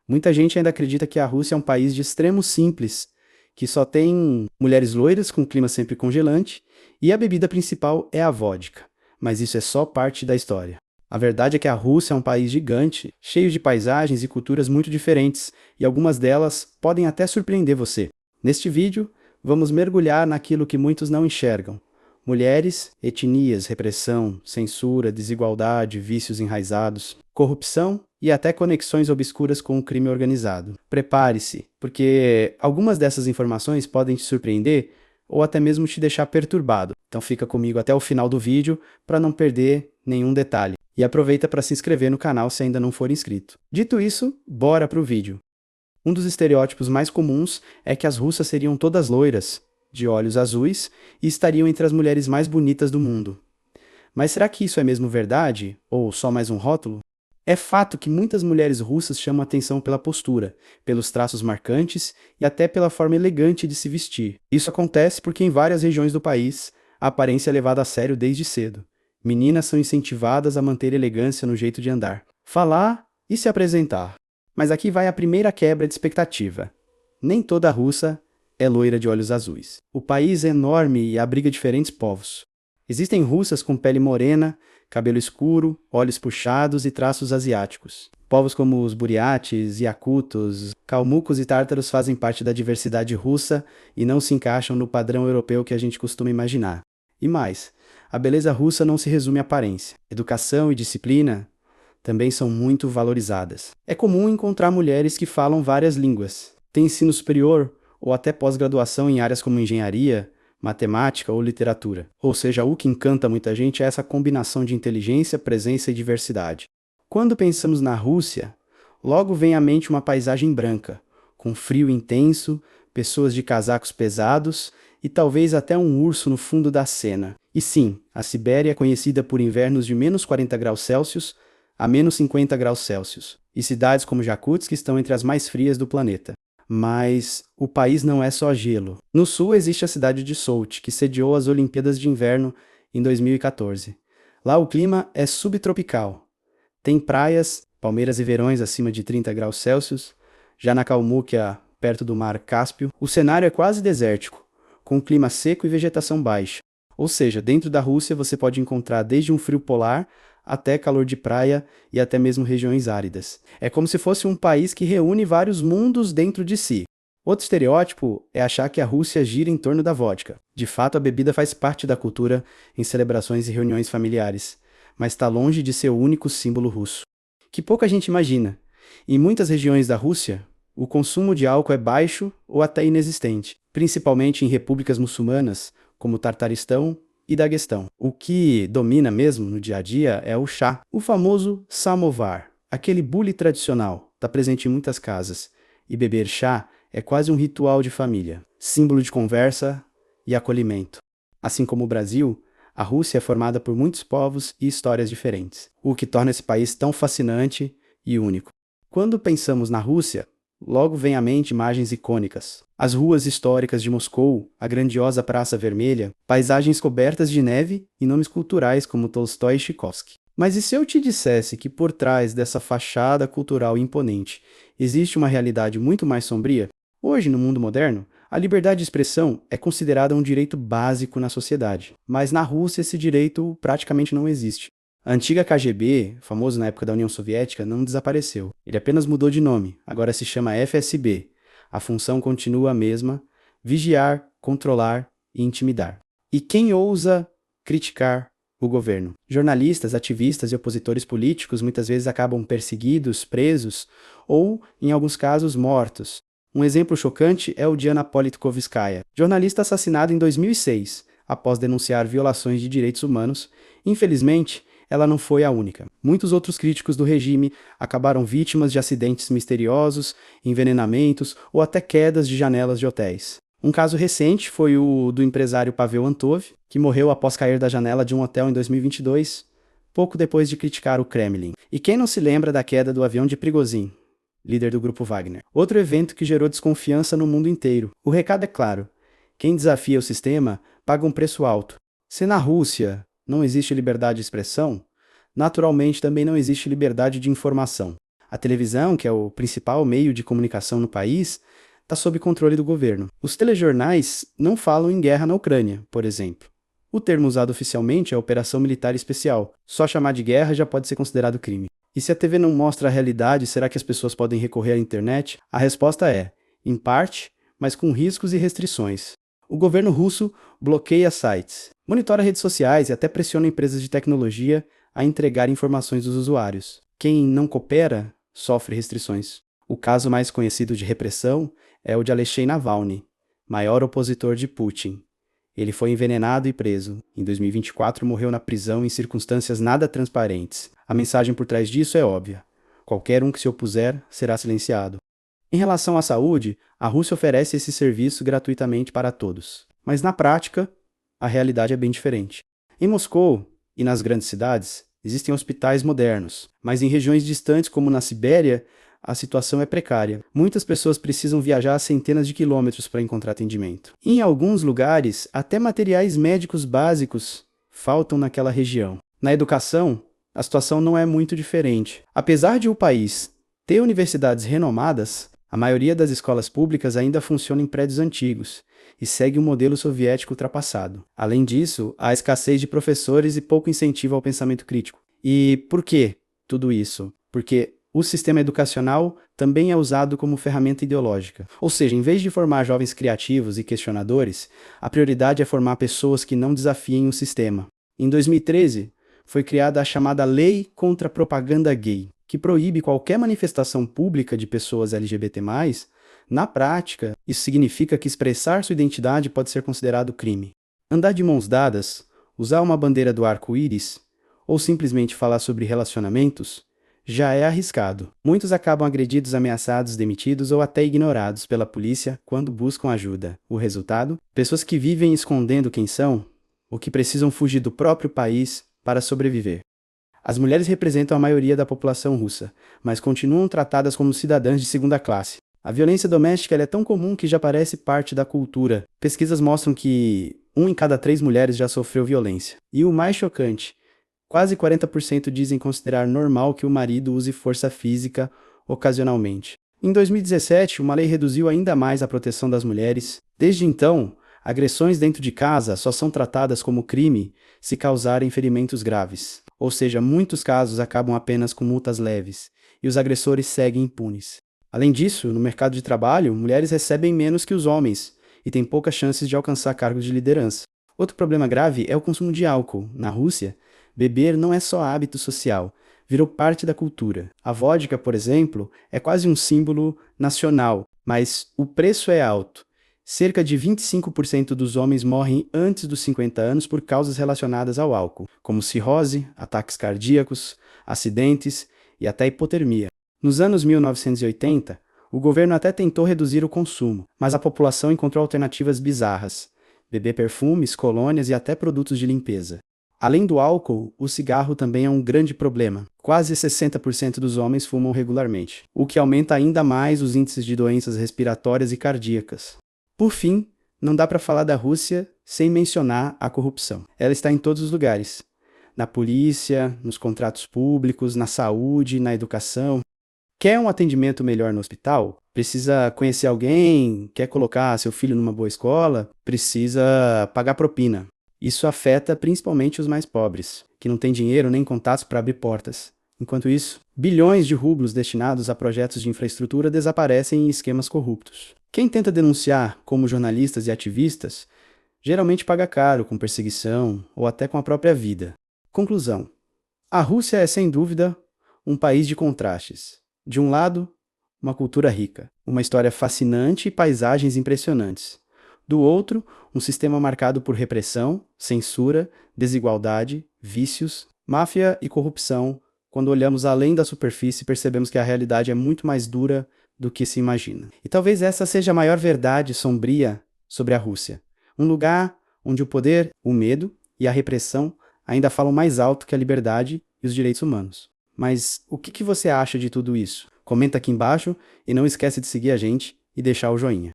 Muita gente ainda acredita que a Rússia é um país de extremo simples, que só tem mulheres loiras com clima sempre congelante e a bebida principal é a vodka. Mas isso é só parte da história. A verdade é que a Rússia é um país gigante, cheio de paisagens e culturas muito diferentes, e algumas delas podem até surpreender você. Neste vídeo, vamos mergulhar naquilo que muitos não enxergam: mulheres, etnias, repressão, censura, desigualdade, vícios enraizados, corrupção e até conexões obscuras com o crime organizado. Prepare-se, porque algumas dessas informações podem te surpreender ou até mesmo te deixar perturbado. Então fica comigo até o final do vídeo para não perder nenhum detalhe. E aproveita para se inscrever no canal se ainda não for inscrito. Dito isso, bora pro vídeo. Um dos estereótipos mais comuns é que as russas seriam todas loiras, de olhos azuis, e estariam entre as mulheres mais bonitas do mundo. Mas será que isso é mesmo verdade? Ou só mais um rótulo? É fato que muitas mulheres russas chamam atenção pela postura, pelos traços marcantes e até pela forma elegante de se vestir. Isso acontece porque em várias regiões do país, a aparência é levada a sério desde cedo. Meninas são incentivadas a manter elegância no jeito de andar, falar e se apresentar. Mas aqui vai a primeira quebra de expectativa. Nem toda russa é loira de olhos azuis. O país é enorme e abriga diferentes povos. Existem russas com pele morena, cabelo escuro, olhos puxados e traços asiáticos. Povos como os buriates, iacutos, calmucos e tártaros fazem parte da diversidade russa e não se encaixam no padrão europeu que a gente costuma imaginar. E mais, a beleza russa não se resume à aparência. Educação e disciplina também são muito valorizadas. É comum encontrar mulheres que falam várias línguas, têm ensino superior ou até pós-graduação em áreas como engenharia, matemática ou literatura. Ou seja, o que encanta muita gente é essa combinação de inteligência, presença e diversidade. Quando pensamos na Rússia, logo vem à mente uma paisagem branca, com frio intenso, pessoas de casacos pesados e talvez até um urso no fundo da cena. E sim, a Sibéria é conhecida por invernos de menos 40 graus Celsius a menos 50 graus Celsius, e cidades como Jakutsk estão entre as mais frias do planeta. Mas o país não é só gelo. No sul existe a cidade de Sochi, que sediou as Olimpíadas de Inverno em 2014. Lá o clima é subtropical. Tem praias, palmeiras e verões acima de 30 graus Celsius. Já na Calmúquia, perto do mar Cáspio, o cenário é quase desértico, com clima seco e vegetação baixa. Ou seja, dentro da Rússia você pode encontrar desde um frio polar até calor de praia e até mesmo regiões áridas. É como se fosse um país que reúne vários mundos dentro de si. Outro estereótipo é achar que a Rússia gira em torno da vodka. De fato, a bebida faz parte da cultura em celebrações e reuniões familiares, mas está longe de ser o único símbolo russo, que pouca gente imagina. Em muitas regiões da Rússia, o consumo de álcool é baixo ou até inexistente, principalmente em repúblicas muçulmanas, como o Tartaristão e Daguestão. O que domina mesmo no dia a dia é o chá, o famoso samovar, aquele bule tradicional, está presente em muitas casas, e beber chá é quase um ritual de família, símbolo de conversa e acolhimento. Assim como o Brasil, a Rússia é formada por muitos povos e histórias diferentes, o que torna esse país tão fascinante e único. Quando pensamos na Rússia, logo vem à mente imagens icônicas. As ruas históricas de Moscou, a grandiosa Praça Vermelha, paisagens cobertas de neve e nomes culturais como Tolstói e Tchaikovsky. Mas e se eu te dissesse que por trás dessa fachada cultural imponente existe uma realidade muito mais sombria? Hoje, no mundo moderno, a liberdade de expressão é considerada um direito básico na sociedade, mas na Rússia esse direito praticamente não existe. A antiga KGB, famoso na época da União Soviética, não desapareceu. Ele apenas mudou de nome, agora se chama FSB. A função continua a mesma: vigiar, controlar e intimidar. E quem ousa criticar o governo? Jornalistas, ativistas e opositores políticos muitas vezes acabam perseguidos, presos ou, em alguns casos, mortos. Um exemplo chocante é o de Anna Politkovskaya, jornalista assassinada em 2006, após denunciar violações de direitos humanos. Infelizmente, ela não foi a única. Muitos outros críticos do regime acabaram vítimas de acidentes misteriosos, envenenamentos ou até quedas de janelas de hotéis. Um caso recente foi o do empresário Pavel Antov, que morreu após cair da janela de um hotel em 2022, pouco depois de criticar o Kremlin. E quem não se lembra da queda do avião de Prigozhin, líder do grupo Wagner? Outro evento que gerou desconfiança no mundo inteiro. O recado é claro: quem desafia o sistema paga um preço alto. Se na Rússia não existe liberdade de expressão, naturalmente também não existe liberdade de informação. A televisão, que é o principal meio de comunicação no país, está sob controle do governo. Os telejornais não falam em guerra na Ucrânia, por exemplo. O termo usado oficialmente é Operação Militar Especial. Só chamar de guerra já pode ser considerado crime. E se a TV não mostra a realidade, será que as pessoas podem recorrer à internet? A resposta é, em parte, mas com riscos e restrições. O governo russo bloqueia sites, monitora redes sociais e até pressiona empresas de tecnologia a entregar informações dos usuários. Quem não coopera sofre restrições. O caso mais conhecido de repressão é o de Alexei Navalny, maior opositor de Putin. Ele foi envenenado e preso. Em 2024, morreu na prisão em circunstâncias nada transparentes. A mensagem por trás disso é óbvia. Qualquer um que se opuser será silenciado. Em relação à saúde, a Rússia oferece esse serviço gratuitamente para todos. Mas na prática, a realidade é bem diferente. Em Moscou e nas grandes cidades, existem hospitais modernos, mas em regiões distantes como na Sibéria, a situação é precária. Muitas pessoas precisam viajar centenas de quilômetros para encontrar atendimento. Em alguns lugares, até materiais médicos básicos faltam naquela região. Na educação, a situação não é muito diferente. Apesar de o país ter universidades renomadas, a maioria das escolas públicas ainda funciona em prédios antigos e segue um modelo soviético ultrapassado. Além disso, há escassez de professores e pouco incentivo ao pensamento crítico. E por que tudo isso? Porque o sistema educacional também é usado como ferramenta ideológica. Ou seja, em vez de formar jovens criativos e questionadores, a prioridade é formar pessoas que não desafiem o sistema. Em 2013, foi criada a chamada Lei contra a Propaganda Gay, que proíbe qualquer manifestação pública de pessoas LGBT+. Na prática, isso significa que expressar sua identidade pode ser considerado crime. Andar de mãos dadas, usar uma bandeira do arco-íris, ou simplesmente falar sobre relacionamentos, já é arriscado. Muitos acabam agredidos, ameaçados, demitidos ou até ignorados pela polícia quando buscam ajuda. O resultado? Pessoas que vivem escondendo quem são, ou que precisam fugir do próprio país para sobreviver. As mulheres representam a maioria da população russa, mas continuam tratadas como cidadãs de segunda classe. A violência doméstica é tão comum que já parece parte da cultura. Pesquisas mostram que 1 em cada 3 mulheres já sofreu violência. E o mais chocante, quase 40% dizem considerar normal que o marido use força física ocasionalmente. Em 2017, uma lei reduziu ainda mais a proteção das mulheres. Desde então, agressões dentro de casa só são tratadas como crime se causarem ferimentos graves. Ou seja, muitos casos acabam apenas com multas leves, e os agressores seguem impunes. Além disso, no mercado de trabalho, mulheres recebem menos que os homens e têm poucas chances de alcançar cargos de liderança. Outro problema grave é o consumo de álcool. Na Rússia, beber não é só hábito social, virou parte da cultura. A vodka, por exemplo, é quase um símbolo nacional, mas o preço é alto. Cerca de 25% dos homens morrem antes dos 50 anos por causas relacionadas ao álcool, como cirrose, ataques cardíacos, acidentes e até hipotermia. Nos anos 1980, o governo até tentou reduzir o consumo, mas a população encontrou alternativas bizarras: beber perfumes, colônias e até produtos de limpeza. Além do álcool, o cigarro também é um grande problema. Quase 60% dos homens fumam regularmente, o que aumenta ainda mais os índices de doenças respiratórias e cardíacas. Por fim, não dá para falar da Rússia sem mencionar a corrupção. Ela está em todos os lugares. Na polícia, nos contratos públicos, na saúde, na educação. Quer um atendimento melhor no hospital? Precisa conhecer alguém? Quer colocar seu filho numa boa escola? Precisa pagar propina. Isso afeta principalmente os mais pobres, que não têm dinheiro nem contatos para abrir portas. Enquanto isso, bilhões de rublos destinados a projetos de infraestrutura desaparecem em esquemas corruptos. Quem tenta denunciar, como jornalistas e ativistas, geralmente paga caro com perseguição ou até com a própria vida. Conclusão: a Rússia é, sem dúvida, um país de contrastes. De um lado, uma cultura rica, uma história fascinante e paisagens impressionantes. Do outro, um sistema marcado por repressão, censura, desigualdade, vícios, máfia e corrupção. Quando olhamos além da superfície, percebemos que a realidade é muito mais dura do que se imagina. E talvez essa seja a maior verdade sombria sobre a Rússia. Um lugar onde o poder, o medo e a repressão ainda falam mais alto que a liberdade e os direitos humanos. Mas o que você acha de tudo isso? Comenta aqui embaixo e não esquece de seguir a gente e deixar o joinha.